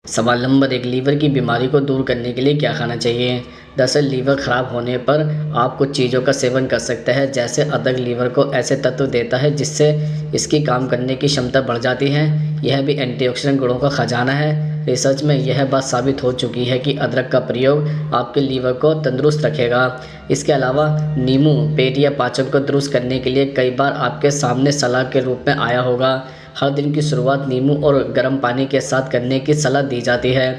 सवाल number 1, liver की बीमारी को दूर करने के लिए क्या खाना चाहिए? दरअसल लीवर खराब होने पर आप कुछ चीज़ों का सेवन कर सकते हैं, जैसे अदरक लीवर को ऐसे तत्व देता है जिससे इसकी काम करने की क्षमता बढ़ जाती है। यह भी एंटीऑक्सीडेंट गुणों का खजाना है। रिसर्च में यह बात साबित हो चुकी है कि अदरक का प्रयोग आपके लीवर को तंदुरुस्त रखेगा। इसके अलावा नींबू पेट या पाचन को दुरुस्त करने के लिए कई बार आपके सामने सलाह के रूप में आया होगा। हर दिन की शुरुआत नींबू और गर्म पानी के साथ करने की सलाह दी जाती है।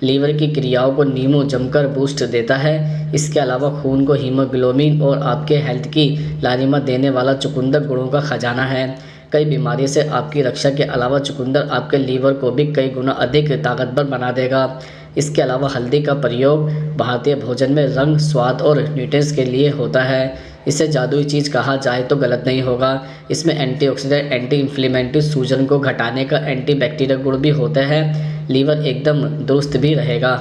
लीवर की क्रियाओं को नींबू जमकर बूस्ट देता है। इसके अलावा खून को हीमोग्लोबिन और आपके हेल्थ की लालिमा देने वाला चुकंदर गुणों का खजाना है। कई बीमारी से आपकी रक्षा के अलावा चुकंदर आपके लीवर को भी कई गुना अधिक ताकतवर बना देगा। इसके अलावा हल्दी का प्रयोग भारतीय भोजन में रंग, स्वाद और न्यूट्रिएंट्स के लिए होता है। इसे जादुई चीज़ कहा जाए तो गलत नहीं होगा। इसमें एंटीऑक्सीडेंट, एंटी इन्फ्लेमेटरी, सूजन को घटाने का एंटीबैक्टीरियल गुण भी होते हैं। लीवर एकदम दुरुस्त भी रहेगा।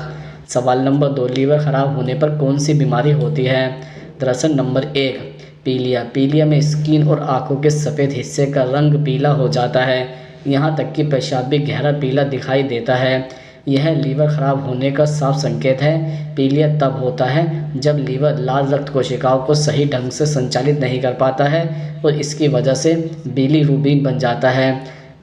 सवाल नंबर 2, लीवर खराब होने पर कौन सी बीमारी होती है? दरअसल नंबर 1, पीलिया। पीलिया में स्किन और आंखों के सफ़ेद हिस्से का रंग पीला हो जाता है। यहाँ तक कि पेशाब भी गहरा पीला दिखाई देता है। यह लीवर खराब होने का साफ संकेत है। पीलिया तब होता है जब लीवर लाल रक्त कोशिकाओं को सही ढंग से संचालित नहीं कर पाता है और इसकी वजह से बिलीरुबिन बन जाता है।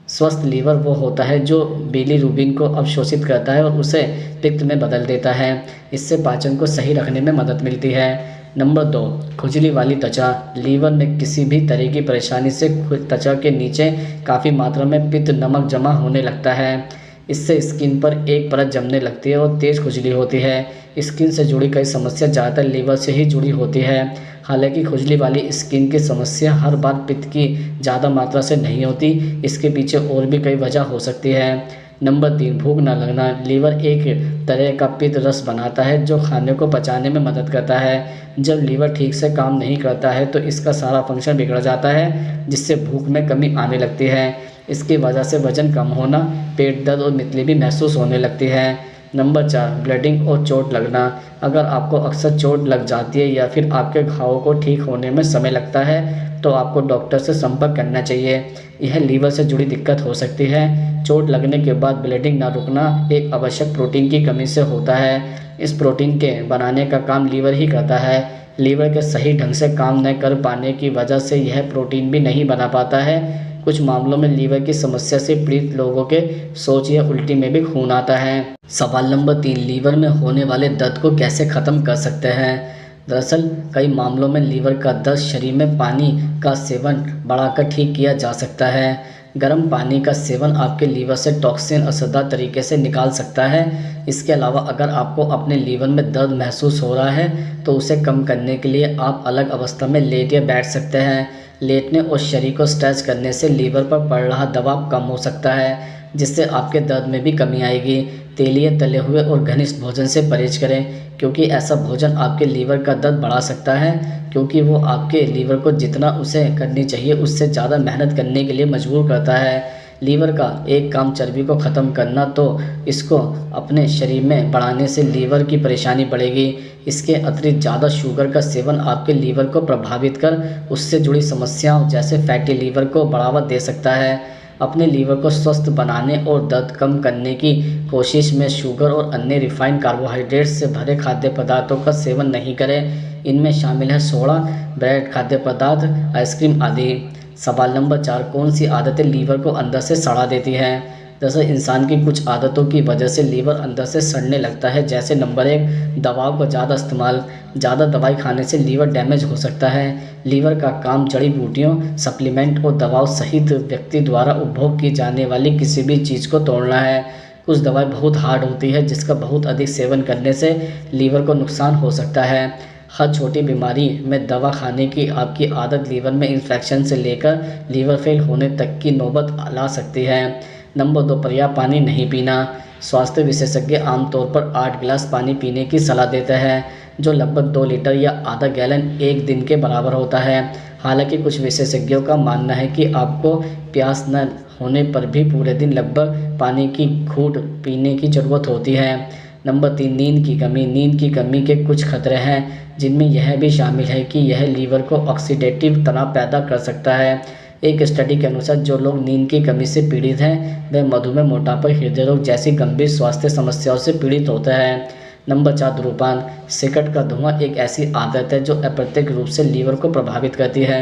स्वस्थ लीवर वो होता है जो बिलीरुबिन को अवशोषित करता है और उसे पित्त में बदल देता है। इससे पाचन को सही रखने में मदद मिलती है। नंबर 2, खुजली वाली त्वचा। लीवर में किसी भी तरह की परेशानी से त्वचा के नीचे काफ़ी मात्रा में पित्त नमक जमा होने लगता है। इससे स्किन पर एक परत जमने लगती है और तेज़ खुजली होती है। स्किन से जुड़ी कई समस्या ज़्यादातर लीवर से ही जुड़ी होती है। हालांकि खुजली वाली स्किन की समस्या हर बार पित्त की ज़्यादा मात्रा से नहीं होती। इसके पीछे और भी कई वजह हो सकती है। नंबर 3, भूख न लगना। लीवर एक तरह का पित्त रस बनाता है जो खाने को पचाने में मदद करता है। जब लीवर ठीक से काम नहीं करता है तो इसका सारा फंक्शन बिगड़ जाता है, जिससे भूख में कमी आने लगती है। इसकी वजह से वजन कम होना, पेट दर्द और मितली भी महसूस होने लगती है। नंबर 4, ब्लीडिंग और चोट लगना। अगर आपको अक्सर चोट लग जाती है या फिर आपके घावों को ठीक होने में समय लगता है तो आपको डॉक्टर से संपर्क करना चाहिए। यह लीवर से जुड़ी दिक्कत हो सकती है। चोट लगने के बाद ब्लीडिंग ना रुकना एक आवश्यक प्रोटीन की कमी से होता है। इस प्रोटीन के बनाने का काम लीवर ही करता है। लीवर के सही ढंग से काम न कर पाने की वजह से यह प्रोटीन भी नहीं बना पाता है। कुछ मामलों में लीवर की समस्या से पीड़ित लोगों के सोच या उल्टी में भी खून आता है। सवाल नंबर 3, लीवर में होने वाले दर्द को कैसे ख़त्म कर सकते हैं? दरअसल कई मामलों में लीवर का दर्द शरीर में पानी का सेवन बढ़ाकर ठीक किया जा सकता है। गर्म पानी का सेवन आपके लीवर से टॉक्सिन असरदार तरीके से निकाल सकता है। इसके अलावा अगर आपको अपने लीवर में दर्द महसूस हो रहा है तो उसे कम करने के लिए आप अलग अवस्था में लेट या बैठ सकते हैं। लेटने और शरीर को स्ट्रेच करने से लीवर पर पड़ रहा दबाव कम हो सकता है, जिससे आपके दर्द में भी कमी आएगी। तेलीय, तले हुए और घनिष्ठ भोजन से परहेज करें, क्योंकि ऐसा भोजन आपके लीवर का दर्द बढ़ा सकता है, क्योंकि वो आपके लीवर को जितना उसे करनी चाहिए उससे ज़्यादा मेहनत करने के लिए मजबूर करता है। लीवर का एक काम चर्बी को ख़त्म करना, तो इसको अपने शरीर में बढ़ाने से लीवर की परेशानी बढ़ेगी। इसके अतिरिक्त ज़्यादा शुगर का सेवन आपके लीवर को प्रभावित कर उससे जुड़ी समस्याओं जैसे फैटी लीवर को बढ़ावा दे सकता है। अपने लीवर को स्वस्थ बनाने और दर्द कम करने की कोशिश में शुगर और अन्य रिफाइंड कार्बोहाइड्रेट से भरे खाद्य पदार्थों का सेवन नहीं करें। इनमें शामिल है सोडा, ब्रेड, खाद्य पदार्थ, आइसक्रीम आदि। सवाल नंबर 4, कौन सी आदतें लीवर को अंदर से सड़ा देती हैं? दरअसल इंसान की कुछ आदतों की वजह से लीवर अंदर से सड़ने लगता है, जैसे नंबर 1, दवाओं का ज़्यादा इस्तेमाल। ज़्यादा दवाई खाने से लीवर डैमेज हो सकता है। लीवर का काम जड़ी बूटियों, सप्लीमेंट और दवाओं सहित व्यक्ति द्वारा उपभोग की जाने वाली किसी भी चीज़ को तोड़ना है। कुछ दवाई बहुत हार्ड होती है जिसका बहुत अधिक सेवन करने से लीवर को नुकसान हो सकता है। हर छोटी बीमारी में दवा खाने की आपकी आदत लीवर में इन्फेक्शन से लेकर लीवर फेल होने तक की नौबत ला सकती है। नंबर 2, पर्याप्त पानी नहीं पीना। स्वास्थ्य विशेषज्ञ आमतौर पर 8 गिलास पानी पीने की सलाह देते हैं, जो लगभग 2 लीटर या आधा गैलन एक दिन के बराबर होता है। हालांकि कुछ विशेषज्ञों का मानना है कि आपको प्यास न होने पर भी पूरे दिन लगभग पानी की घूंट पीने की ज़रूरत होती है। नंबर 3, नींद की कमी। नींद की कमी के कुछ खतरे हैं, जिनमें यह भी शामिल है कि यह लीवर को ऑक्सीडेटिव तनाव पैदा कर सकता है, एक स्टडी के अनुसार जो लोग नींद की कमी से पीड़ित हैं वे मधुमेह, मोटापा, हृदय रोग जैसी गंभीर स्वास्थ्य समस्याओं से पीड़ित होते हैं। नंबर 4, धूम्रपान। सिगरेट का धुआं एक ऐसी आदत है जो अप्रत्यक्ष रूप से लीवर को प्रभावित करती है।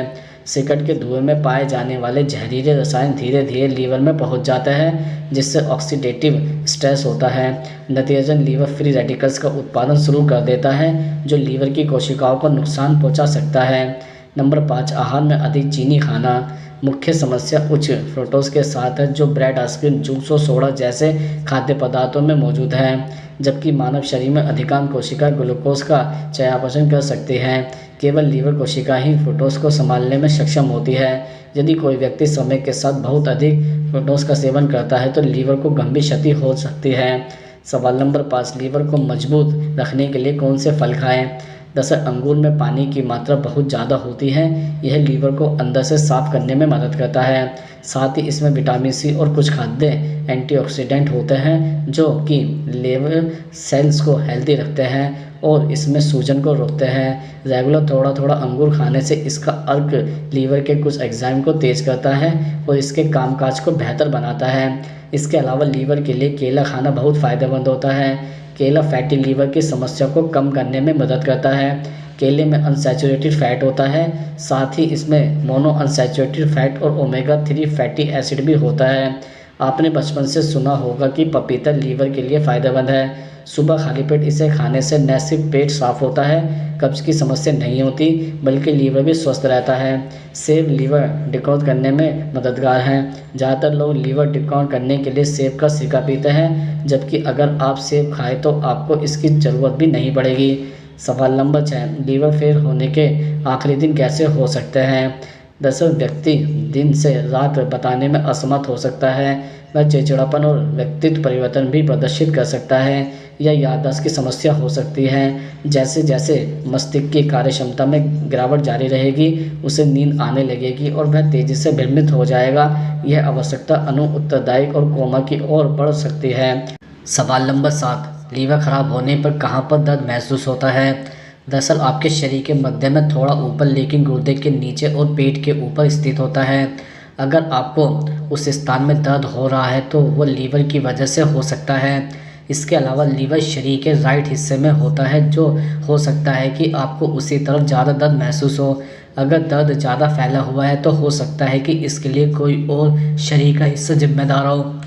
सिगरेट के धुएं में पाए जाने वाले जहरीले रसायन धीरे धीरे लीवर में पहुंच जाते हैं, जिससे ऑक्सीडेटिव स्ट्रेस होता है। नतीजतन लीवर फ्री रेडिकल्स का उत्पादन शुरू कर देता है, जो लीवर की कोशिकाओं को नुकसान पहुंचा सकता है। नंबर 5, आहार में अधिक चीनी खाना। मुख्य समस्या उच्च फ्रुक्टोज के साथ है, जो ब्रेड, आइसक्रीम, जूस और सोडा जैसे खाद्य पदार्थों में मौजूद है। जबकि मानव शरीर में अधिकांश कोशिका ग्लूकोज का चयापचय कर सकती हैं। केवल लीवर कोशिका ही फ्रुक्टोज को संभालने में सक्षम होती है। यदि कोई व्यक्ति समय के साथ बहुत अधिक फ्रुक्टोज का सेवन करता है तो लीवर को गंभीर क्षति हो सकती है। सवाल नंबर 5, लीवर को मजबूत रखने के लिए कौन से फल खाएं? दरअसल अंगूर में पानी की मात्रा बहुत ज़्यादा होती है। यह लीवर को अंदर से साफ करने में मदद करता है। साथ ही इसमें विटामिन सी और कुछ खाद्य एंटीऑक्सीडेंट होते हैं जो कि लीवर सेल्स को हेल्दी रखते हैं और इसमें सूजन को रोकते हैं। रेगुलर थोड़ा थोड़ा अंगूर खाने से इसका अर्क लीवर के कुछ एंजाइम को तेज करता है और इसके कामकाज को बेहतर बनाता है। इसके अलावा लीवर के लिए केला खाना बहुत फ़ायदेमंद होता है। केला फैटी लीवर की समस्या को कम करने में मदद करता है। केले में अनसैचुरेटेड फैट होता है, साथ ही इसमें मोनो अनसैचुरेटेड फैट और ओमेगा 3 फैटी एसिड भी होता है। आपने बचपन से सुना होगा कि पपीता लीवर के लिए फ़ायदेमंद है। सुबह खाली पेट इसे खाने से न सिर्फ पेट साफ होता है, कब्ज की समस्या नहीं होती, बल्कि लीवर भी स्वस्थ रहता है। सेब लीवर डिटॉक्स करने में मददगार है। ज़्यादातर लोग लीवर डिटॉक्स करने के लिए सेब का सिरका पीते हैं, जबकि अगर आप सेब खाएं तो आपको इसकी ज़रूरत भी नहीं पड़ेगी। सवाल नंबर 6, लीवर फेल होने के आखिरी दिन कैसे हो सकते हैं? दरअसल व्यक्ति दिन से रात बताने में असमर्थ हो सकता है। वह चिड़चिड़ापन और व्यक्तित्व परिवर्तन भी प्रदर्शित कर सकता है। यह याददाश्त की समस्या हो सकती है। जैसे जैसे मस्तिष्क की कार्यक्षमता में गिरावट जारी रहेगी, उसे नींद आने लगेगी और वह तेज़ी से भ्रमित हो जाएगा। यह अवश्यकता उत्तरदायी और कोमा की ओर बढ़ सकती है। सवाल नंबर 7, लीवर खराब होने पर कहाँ पर दर्द महसूस होता है? दरअसल आपके शरीर के मध्य में थोड़ा ऊपर, लेकिन गुर्दे के नीचे और पेट के ऊपर स्थित होता है। अगर आपको उस स्थान में दर्द हो रहा है तो वो लीवर की वजह से हो सकता है। इसके अलावा लीवर शरीर के राइट हिस्से में होता है, जो हो सकता है कि आपको उसी तरफ ज़्यादा दर्द महसूस हो। अगर दर्द ज़्यादा फैला हुआ है तो हो सकता है कि इसके लिए कोई और शरीर का हिस्सा जिम्मेदार हो।